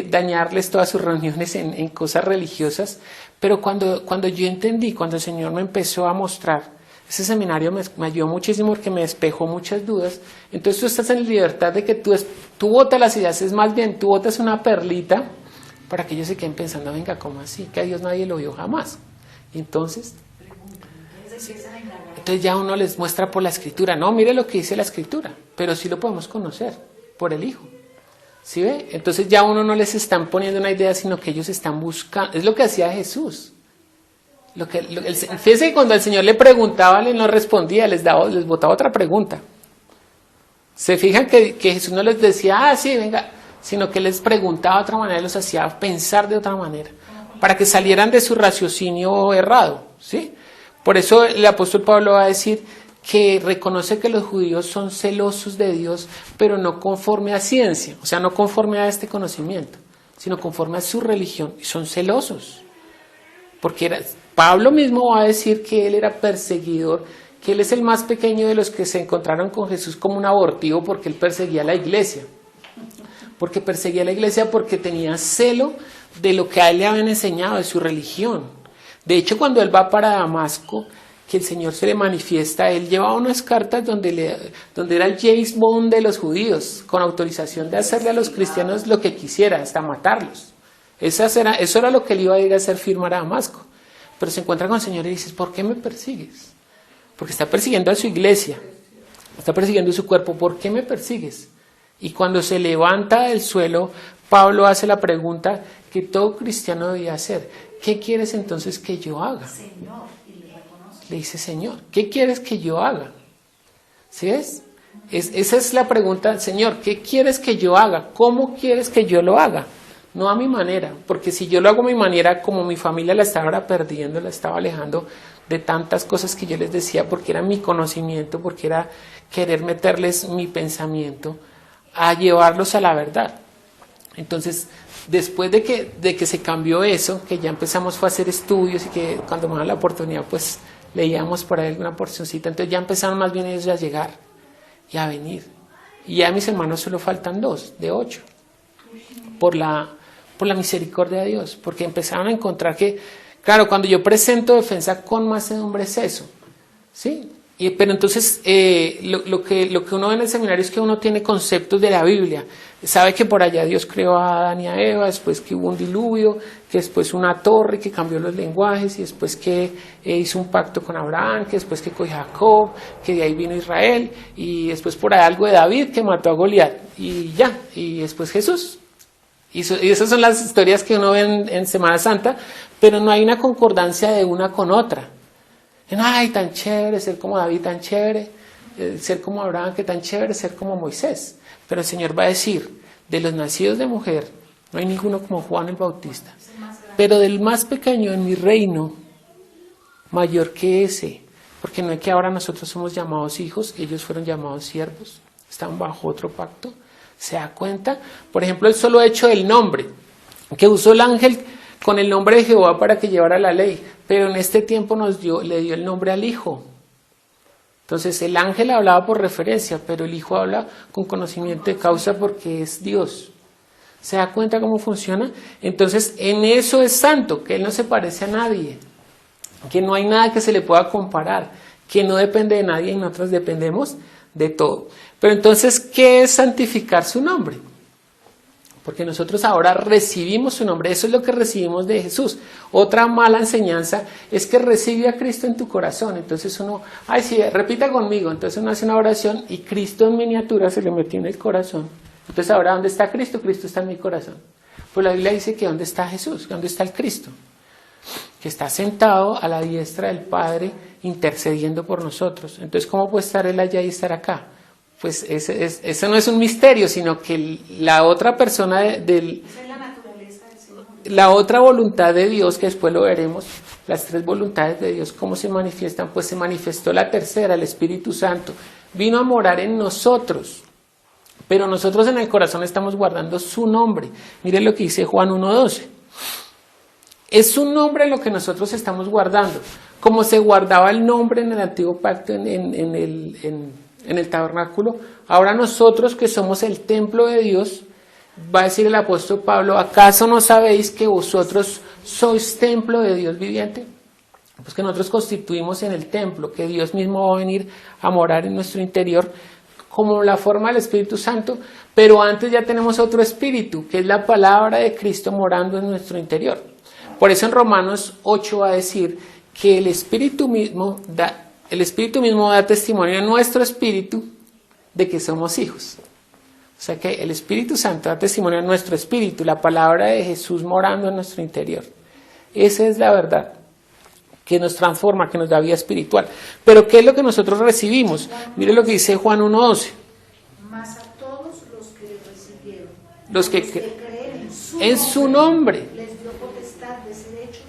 dañarles todas sus reuniones en cosas religiosas. Pero cuando yo entendí, cuando el Señor me empezó a mostrar, ese seminario me ayudó muchísimo porque me despejó muchas dudas. Entonces tú estás en libertad de que tú botas las ideas, es más bien, tú botas una perlita para que ellos se queden pensando, venga, ¿cómo así? Que a Dios nadie lo vio jamás. Y entonces ya uno les muestra por la Escritura, no, mire lo que dice la Escritura, pero sí lo podemos conocer por el Hijo. ¿Sí ve? Entonces ya uno no les están poniendo una idea, sino que ellos están buscando. Es lo que hacía Jesús. Fíjense que cuando el Señor le preguntaba, él no respondía, les botaba otra pregunta. Se fijan que Jesús no les decía, sí, venga, sino que les preguntaba de otra manera, los hacía pensar de otra manera, para que salieran de su raciocinio errado. ¿Sí? Por eso el apóstol Pablo va a decir que reconoce que los judíos son celosos de Dios, pero no conforme a ciencia, o sea, no conforme a este conocimiento, sino conforme a su religión, y son celosos. Porque Pablo mismo va a decir que él era perseguidor, que él es el más pequeño de los que se encontraron con Jesús como un abortivo, porque él perseguía a la iglesia. Porque perseguía a la iglesia porque tenía celo de lo que a él le habían enseñado, de su religión. De hecho, cuando él va para Damasco, que el Señor se le manifiesta, él llevaba unas cartas donde era el James Bond de los judíos, con autorización de hacerle a los cristianos lo que quisiera, hasta matarlos. Eso era lo que él iba a ir a hacer firmar a Damasco. Pero se encuentra con el Señor y dice, ¿por qué me persigues? Porque está persiguiendo a su iglesia, está persiguiendo su cuerpo, ¿por qué me persigues? Y cuando se levanta del suelo, Pablo hace la pregunta que todo cristiano debía hacer, ¿qué quieres entonces que yo haga? Señor. Le dice, Señor, ¿qué quieres que yo haga? ¿Sí ves? Esa es la pregunta, Señor, ¿qué quieres que yo haga? ¿Cómo quieres que yo lo haga? No a mi manera, porque si yo lo hago a mi manera, como mi familia la estaba perdiendo, la estaba alejando de tantas cosas que yo les decía, porque era mi conocimiento, porque era querer meterles mi pensamiento, a llevarlos a la verdad. Entonces, después de que se cambió eso, que ya empezamos a hacer estudios y que cuando me dan la oportunidad, pues leíamos por ahí alguna porcioncita, entonces ya empezaron más bien ellos a llegar y a venir. Y ya mis hermanos solo faltan 2 de 8, por la misericordia de Dios, porque empezaron a encontrar que, claro, cuando yo presento defensa con mansedumbre es eso, ¿sí? Pero entonces lo que uno ve en el seminario es que uno tiene conceptos de la Biblia, sabe que por allá Dios creó a Adán y a Eva, después que hubo un diluvio, que después una torre que cambió los lenguajes, y después que hizo un pacto con Abraham, que después que cogió a Jacob, que de ahí vino Israel, y después por ahí algo de David que mató a Goliat, y ya, y después Jesús. Y esas son las historias que uno ve en Semana Santa, pero no hay una concordancia de una con otra. Ay, tan chévere ser como David, tan chévere, ser como Abraham, que tan chévere ser como Moisés. Pero el Señor va a decir, de los nacidos de mujer, no hay ninguno como Juan el Bautista. Pero del más pequeño en mi reino, mayor que ese. Porque no es que ahora nosotros somos llamados hijos, ellos fueron llamados siervos, están bajo otro pacto. ¿Se da cuenta? Por ejemplo, el solo hecho del nombre, que usó el ángel con el nombre de Jehová para que llevara la ley, pero en este tiempo le dio el nombre al Hijo. Entonces el ángel hablaba por referencia, pero el Hijo habla con conocimiento de causa porque es Dios. ¿Se da cuenta cómo funciona? Entonces en eso es santo, que Él no se parece a nadie, que no hay nada que se le pueda comparar, que no depende de nadie y nosotros dependemos de todo. Pero entonces, ¿qué es santificar su nombre? Porque nosotros ahora recibimos su nombre, eso es lo que recibimos de Jesús. Otra mala enseñanza es que recibe a Cristo en tu corazón. Entonces uno, sí, repita conmigo. Entonces uno hace una oración y Cristo en miniatura se le metió en el corazón. Entonces ahora, ¿dónde está Cristo? Cristo está en mi corazón. Pues la Biblia dice que ¿dónde está Jesús? ¿Dónde está el Cristo? Que está sentado a la diestra del Padre intercediendo por nosotros. Entonces, ¿cómo puede estar Él allá y estar acá? Pues eso no es un misterio, sino que la otra persona Esa es la naturaleza del Señor. la otra voluntad de Dios, que después lo veremos, las tres voluntades de Dios, ¿cómo se manifiestan? Pues se manifestó la tercera, el Espíritu Santo. Vino a morar en nosotros, pero nosotros en el corazón estamos guardando su nombre. Miren lo que dice Juan 1:12. Es su nombre lo que nosotros estamos guardando, como se guardaba el nombre en el antiguo pacto en el tabernáculo. Ahora nosotros que somos el templo de Dios, va a decir el apóstol Pablo, ¿acaso no sabéis que vosotros sois templo de Dios viviente? Pues que nosotros constituimos en el templo, que Dios mismo va a venir a morar en nuestro interior como la forma del Espíritu Santo, pero antes ya tenemos otro espíritu, que es la palabra de Cristo morando en nuestro interior. Por eso en Romanos 8 va a decir que el Espíritu mismo da testimonio en nuestro espíritu de que somos hijos. O sea que el Espíritu Santo da testimonio en nuestro espíritu, la palabra de Jesús morando en nuestro interior. Esa es la verdad que nos transforma, que nos da vida espiritual. Pero ¿qué es lo que nosotros recibimos? Mire lo que dice Juan 1:11. Mas a todos los que le recibieron, Los que creen en su nombre. les dio potestad de ser hechos.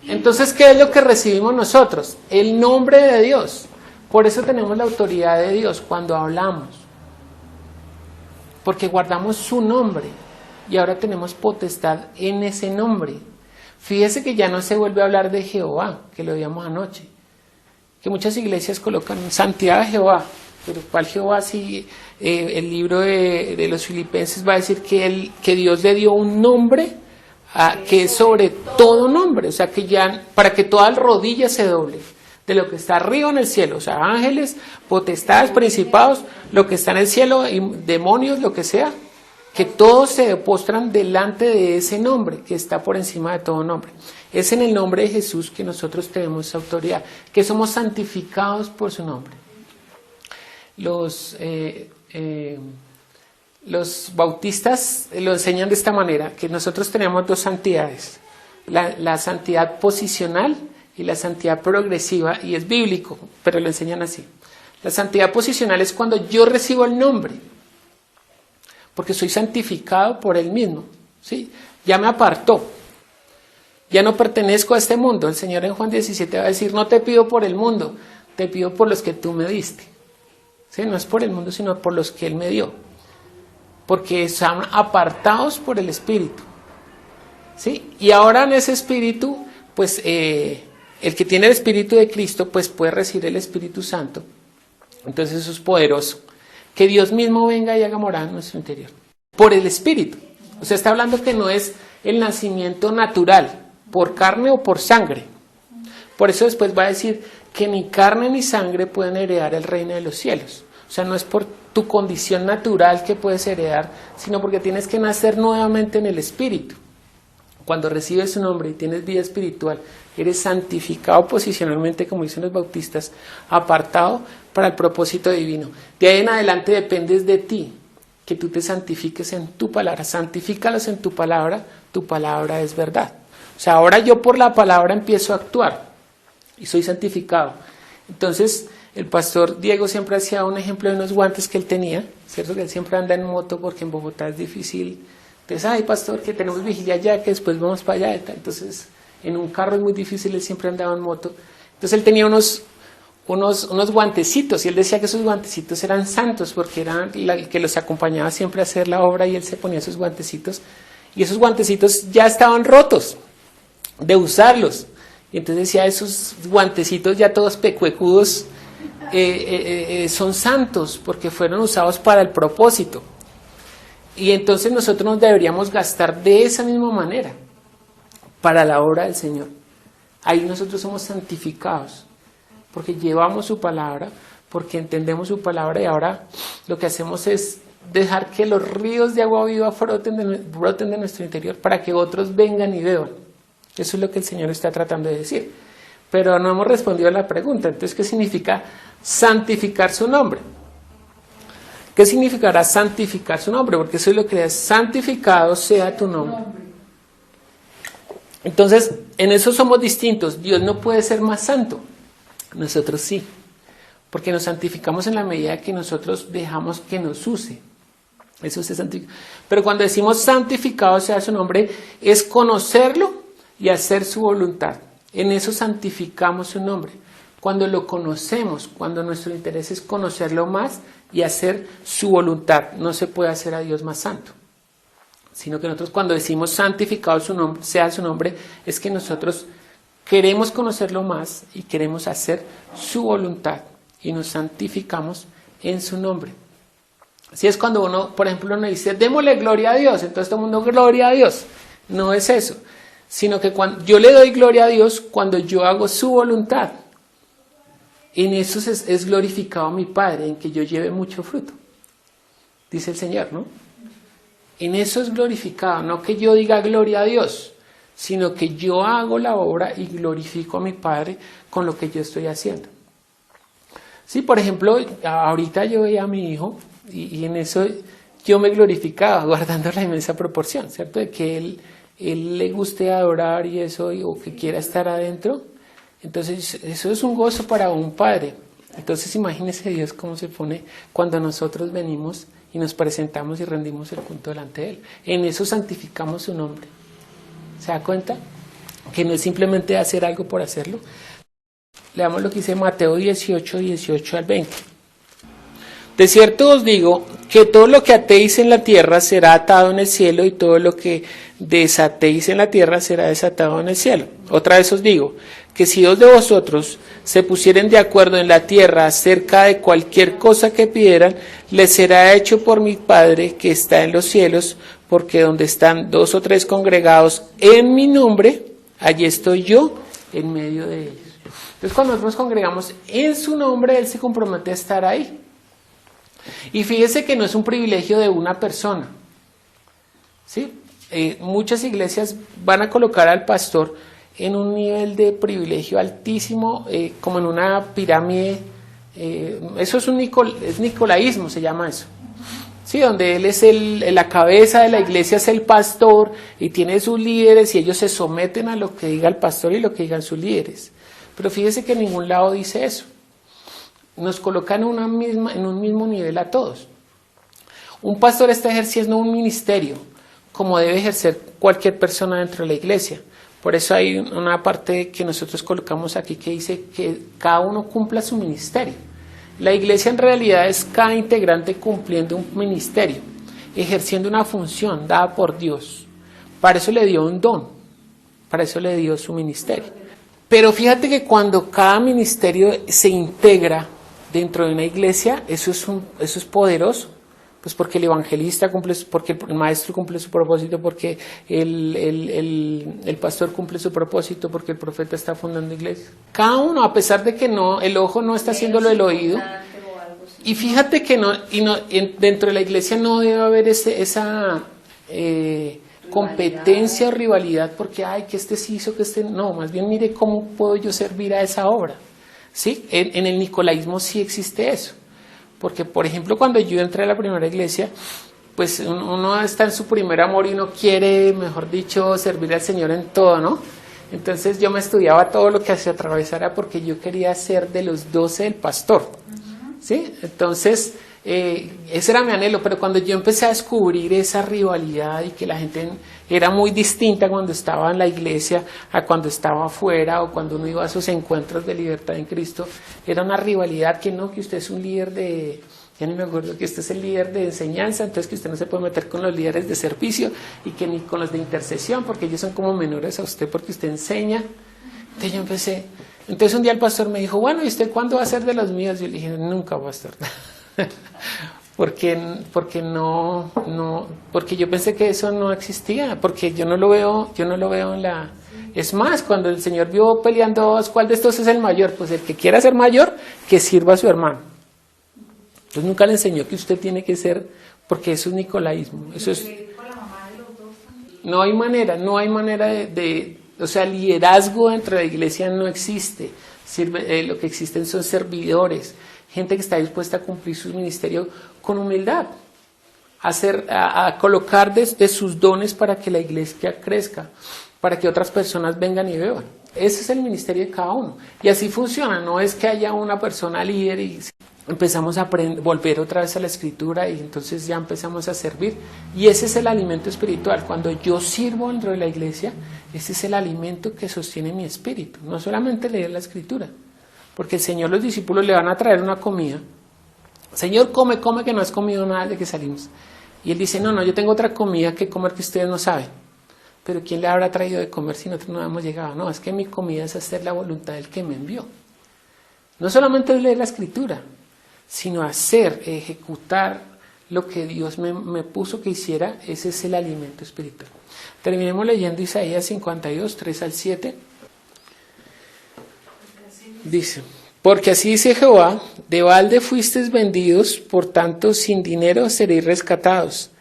Entonces, ¿qué es lo que recibimos nosotros? El nombre de Dios. Por eso tenemos la autoridad de Dios cuando hablamos. Porque guardamos su nombre. Y ahora tenemos potestad en ese nombre. Fíjese que ya no se vuelve a hablar de Jehová, que lo veíamos anoche. Que muchas iglesias colocan santidad de Jehová. Pero ¿cuál Jehová? Si el libro de los Filipenses va a decir que Dios le dio un nombre que es sobre todo nombre. O sea, que ya para que toda rodilla se doble. De lo que está arriba en el cielo. O sea, ángeles, potestades, principados, lo que está en el cielo, y demonios, lo que sea. Que todos se postran delante de ese nombre que está por encima de todo nombre. Es en el nombre de Jesús que nosotros tenemos esa autoridad, que somos santificados por su nombre. Los bautistas lo enseñan de esta manera, que nosotros tenemos dos santidades, la santidad posicional y la santidad progresiva, y es bíblico, pero lo enseñan así. La santidad posicional es cuando yo recibo el nombre, porque soy santificado por Él mismo, ¿sí? Ya me apartó, ya no pertenezco a este mundo. El Señor en Juan 17 va a decir, no te pido por el mundo, te pido por los que tú me diste, ¿sí? No es por el mundo, sino por los que Él me dio, porque están apartados por el Espíritu, ¿sí? Y ahora en ese Espíritu, pues el que tiene el Espíritu de Cristo, pues puede recibir el Espíritu Santo. Entonces eso es poderoso. Que Dios mismo venga y haga morada en nuestro interior. Por el Espíritu. O sea, está hablando que no es el nacimiento natural, por carne o por sangre. Por eso después va a decir que ni carne ni sangre pueden heredar el reino de los cielos. O sea, no es por tu condición natural que puedes heredar, sino porque tienes que nacer nuevamente en el Espíritu. Cuando recibes su nombre y tienes vida espiritual, eres santificado posicionalmente, como dicen los bautistas, apartado para el propósito divino. De ahí en adelante dependes de ti. que tú te santifiques en tu palabra. Santifícalos en tu palabra es verdad. O sea, ahora yo por la palabra empiezo a actuar y soy santificado. Entonces, el pastor Diego siempre hacía un ejemplo de unos guantes que él tenía, ¿cierto? Que él siempre anda en moto porque en Bogotá es difícil. Entonces, ay, pastor, que tenemos vigilia allá, que después vamos para allá. Entonces, en un carro es muy difícil, él siempre andaba en moto. Entonces, él tenía unos guantecitos, y él decía que esos guantecitos eran santos porque eran el que los acompañaba siempre a hacer la obra, y él se ponía esos guantecitos, y esos guantecitos ya estaban rotos de usarlos. Y entonces decía, esos guantecitos ya todos pecuecudos son santos porque fueron usados para el propósito. Y entonces nosotros nos deberíamos gastar de esa misma manera para la obra del Señor. Ahí nosotros somos santificados porque llevamos su palabra, porque entendemos su palabra, y ahora lo que hacemos es dejar que los ríos de agua viva broten de nuestro interior para que otros vengan y beban. Eso es lo que el Señor está tratando de decir. Pero no hemos respondido a la pregunta. Entonces, ¿qué significa santificar su nombre? ¿Qué significará santificar su nombre? Porque eso es lo que es: santificado sea tu nombre. Entonces, en eso somos distintos. Dios no puede ser más santo. Nosotros sí. Porque nos santificamos en la medida que nosotros dejamos que nos use. Eso se santifica. Pero cuando decimos santificado sea su nombre, es conocerlo y hacer su voluntad. En eso santificamos su nombre. Cuando lo conocemos, cuando nuestro interés es conocerlo más y hacer su voluntad. No se puede hacer a Dios más santo. Sino que nosotros, cuando decimos santificado su nombre, sea su nombre, es que nosotros queremos conocerlo más y queremos hacer su voluntad. Y nos santificamos en su nombre. Así es cuando uno, por ejemplo, uno dice, démosle gloria a Dios. Entonces todo el mundo, gloria a Dios. No es eso. Sino que cuando yo le doy gloria a Dios cuando yo hago su voluntad. En eso es glorificado mi Padre, en que yo lleve mucho fruto. Dice el Señor, ¿no? En eso es glorificado, no que yo diga gloria a Dios, sino que yo hago la obra y glorifico a mi Padre con lo que yo estoy haciendo. Sí, por ejemplo, ahorita yo veía a mi hijo y en eso yo me glorificaba, guardando la inmensa proporción, ¿cierto? De que él le guste adorar y eso, o que quiera estar adentro. Entonces, eso es un gozo para un padre. Entonces, imagínese Dios cómo se pone cuando nosotros venimos y nos presentamos y rendimos el culto delante de Él. En eso santificamos su nombre. ¿Se da cuenta? Que no es simplemente hacer algo por hacerlo. Leamos lo que dice Mateo 18, 18 al 20. De cierto os digo que todo lo que atéis en la tierra será atado en el cielo, y todo lo que desatéis en la tierra será desatado en el cielo. Otra vez os digo que si dos de vosotros se pusieren de acuerdo en la tierra acerca de cualquier cosa que pidieran, les será hecho por mi Padre que está en los cielos, porque donde están dos o tres congregados en mi nombre, allí estoy yo en medio de ellos. Entonces, cuando nosotros nos congregamos en su nombre, Él se compromete a estar ahí. Y fíjese que no es un privilegio de una persona. ¿Sí? Muchas iglesias van a colocar al pastor en un nivel de privilegio altísimo, como en una pirámide. Eso es nicolaísmo, se llama eso. Sí, donde él es la cabeza de la iglesia, es el pastor y tiene sus líderes, y ellos se someten a lo que diga el pastor y lo que digan sus líderes. Pero fíjese que en ningún lado dice eso. Nos colocan en un mismo nivel a todos. Un pastor está ejerciendo un ministerio, como debe ejercer cualquier persona dentro de la iglesia. Por eso hay una parte que nosotros colocamos aquí que dice que cada uno cumpla su ministerio. La iglesia en realidad es cada integrante cumpliendo un ministerio, ejerciendo una función dada por Dios. Para eso le dio un don, para eso le dio su ministerio. Pero fíjate que cuando cada ministerio se integra dentro de una iglesia, eso es poderoso. Pues porque el evangelista cumple, porque el maestro cumple su propósito, porque el pastor cumple su propósito, porque el profeta está fundando iglesias. Cada uno, a pesar de que el ojo no está haciéndolo el oído. Y fíjate que dentro de la iglesia no debe haber esa competencia o rivalidad, porque que este sí hizo, que este no. Más bien mire cómo puedo yo servir a esa obra. ¿Sí? En el nicolaísmo sí existe eso. Porque, por ejemplo, cuando yo entré a la primera iglesia, pues uno está en su primer amor y uno quiere, mejor dicho, servir al Señor en todo, ¿no? Entonces yo me estudiaba todo lo que se atravesara porque yo quería ser de los 12 el pastor, ¿sí? Entonces ese era mi anhelo, pero cuando yo empecé a descubrir esa rivalidad y que la gente era muy distinta cuando estaba en la iglesia a cuando estaba afuera o cuando uno iba a esos encuentros de libertad en Cristo, era una rivalidad que no, que usted es un líder de... Ya ni me acuerdo que usted es el líder de enseñanza, entonces que usted no se puede meter con los líderes de servicio y que ni con los de intercesión, porque ellos son como menores a usted porque usted enseña. Entonces yo empecé. Entonces un día el pastor me dijo, bueno, ¿y usted cuándo va a ser de los míos? Yo le dije, nunca, pastor. porque yo pensé que eso no existía, porque yo no lo veo en la... Es más, cuando el Señor vio peleando, ¿cuál de estos es el mayor? Pues el que quiera ser mayor, que sirva a su hermano. Entonces nunca le enseñó que usted tiene que ser, porque eso es nicolaísmo, eso es... No hay manera o sea, liderazgo dentro de la iglesia no existe. Lo que existen son servidores, gente que está dispuesta a cumplir su ministerio con humildad, a colocar de sus dones para que la iglesia crezca, para que otras personas vengan y beban. Ese es el ministerio de cada uno. Y así funciona, no es que haya una persona líder y empezamos a volver otra vez a la escritura y entonces ya empezamos a servir. Y ese es el alimento espiritual. Cuando yo sirvo dentro de la iglesia, ese es el alimento que sostiene mi espíritu. No solamente leer la escritura, porque el Señor, los discípulos le van a traer una comida. Señor, come, que no has comido nada de que salimos. Y él dice, no, yo tengo otra comida que comer que ustedes no saben. Pero ¿quién le habrá traído de comer si nosotros no hemos llegado? No, es que mi comida es hacer la voluntad del que me envió. No solamente es leer la escritura, sino hacer, ejecutar lo que Dios me puso que hiciera. Ese es el alimento espiritual. Terminemos leyendo Isaías 52, 3 al 7. Dice, porque así dice Jehová, de balde fuisteis vendidos, por tanto sin dinero seréis rescatados.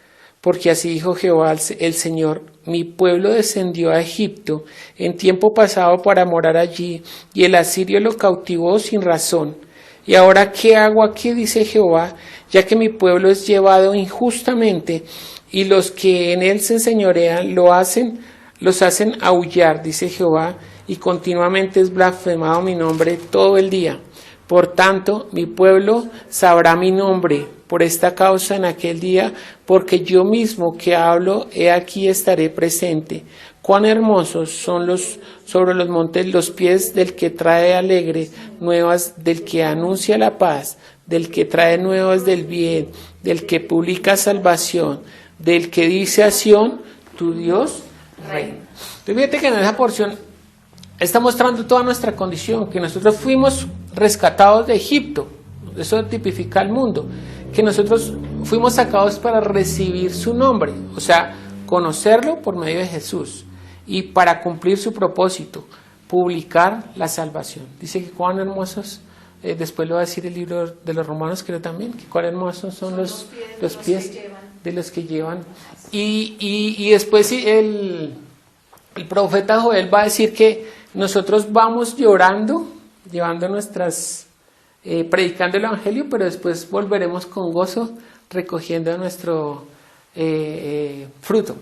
Porque así dijo Jehová el Señor, mi pueblo descendió a Egipto en tiempo pasado para morar allí, y el asirio lo cautivó sin razón. Y ahora, ¿qué hago aquí? Dice Jehová, ya que mi pueblo es llevado injustamente, y los que en él se enseñorean los hacen aullar, dice Jehová, y continuamente es blasfemado mi nombre todo el día. Por tanto, mi pueblo sabrá mi nombre por esta causa en aquel día, porque yo mismo que hablo, he aquí estaré presente. Cuán hermosos son sobre los montes los pies del que trae alegre nuevas, del que anuncia la paz, del que trae nuevas del bien, del que publica salvación, del que dice a Sión, tu Dios reina. Entonces fíjate que en esa porción está mostrando toda nuestra condición, que nosotros fuimos rescatados de Egipto. Eso tipifica al mundo, que nosotros fuimos sacados para recibir su nombre, o sea, conocerlo por medio de Jesús, y para cumplir su propósito, publicar la salvación. Dice que cuán hermosos, después lo va a decir el libro de los Romanos, creo también, que cuán hermosos son los pies de los que llevan. Y después el profeta Joel va a decir que nosotros vamos llorando, llevando predicando el evangelio, pero después volveremos con gozo recogiendo nuestro fruto.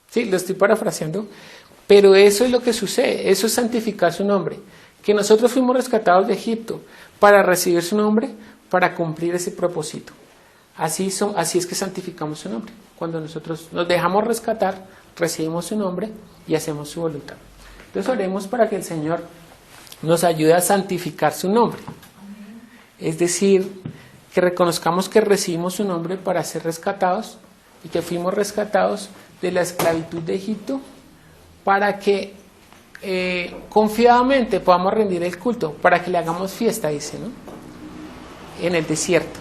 Sí, lo estoy parafraseando, pero eso es lo que sucede, eso es santificar su nombre, que nosotros fuimos rescatados de Egipto para recibir su nombre, para cumplir ese propósito. Así es que santificamos su nombre. Cuando nosotros nos dejamos rescatar, recibimos su nombre y hacemos su voluntad. Entonces oremos para que el Señor nos ayude a santificar su nombre. Es decir, que reconozcamos que recibimos su nombre para ser rescatados y que fuimos rescatados de la esclavitud de Egipto para que confiadamente podamos rendir el culto, para que le hagamos fiesta, dice, ¿no? En el desierto.